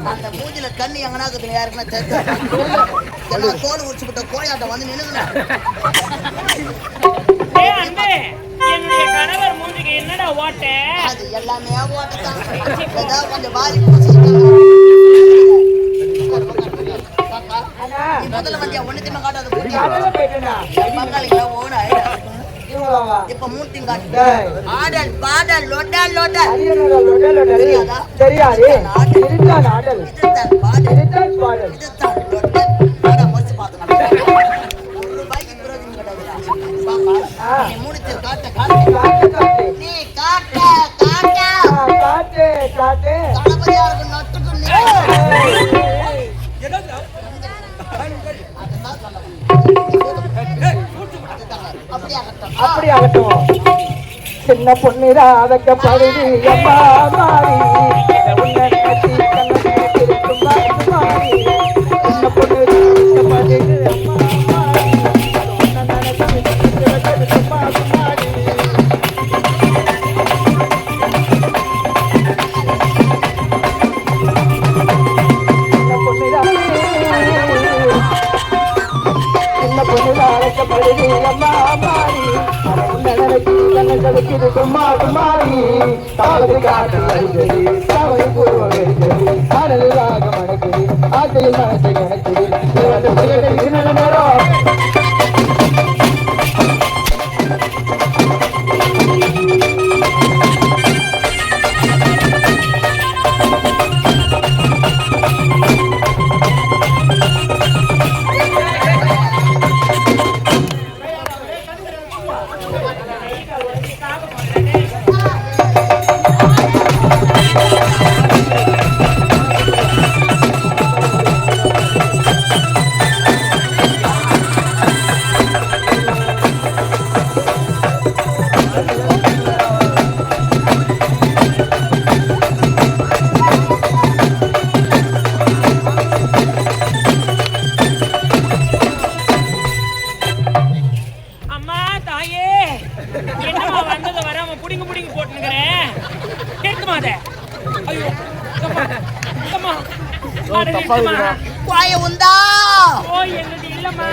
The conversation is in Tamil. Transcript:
அந்த மூஞ்சில கண்ணி எங்கன்னா யாருக்குன்னா தோல் உரிச்சு விட்ட கோயாட்டம் வந்து நின்னுதுன்னா கணவர் மூஞ்சிக்கு என்னடா ஓட்ட? அது எல்லாமே ஓட்டத்தான். ஏதாவது கொஞ்சம் வாரி முதல்ல வந்தியா ஒண்ணுத்தையுமே காட்டாது பங்காளிங்க ஓட இப்ப மூர்த்திங்க ஆடல் பாடல் லொடல் லொடல் தெரியாது ஆடல் இதுதான் பாடல் இதுதான் லொடல் போட முடிச்சு பார்த்தோம் ஒரு பைக் பிரயோஜனம் கிடையாது நீ மூர்த்தி காட்ட காட்ட நீ காட்ட காட்ட காட்டு காட்டு கணபதியாருக்கு நட்டுக்கு அப்படி ஆகட்டும். சின்ன பொண்ணுரா வைக்கப்படுது அம்மா மாறி சின்ன பொண்ணு குமாரி தாளத்து காட்டு வருகிறது தவறு பூர்வ வருகிறது அனலாக மணக்குது ஆசையில் மனசை கணக்குது நேரம் வாய உண்டா ஓ என்னது இல்லம்மா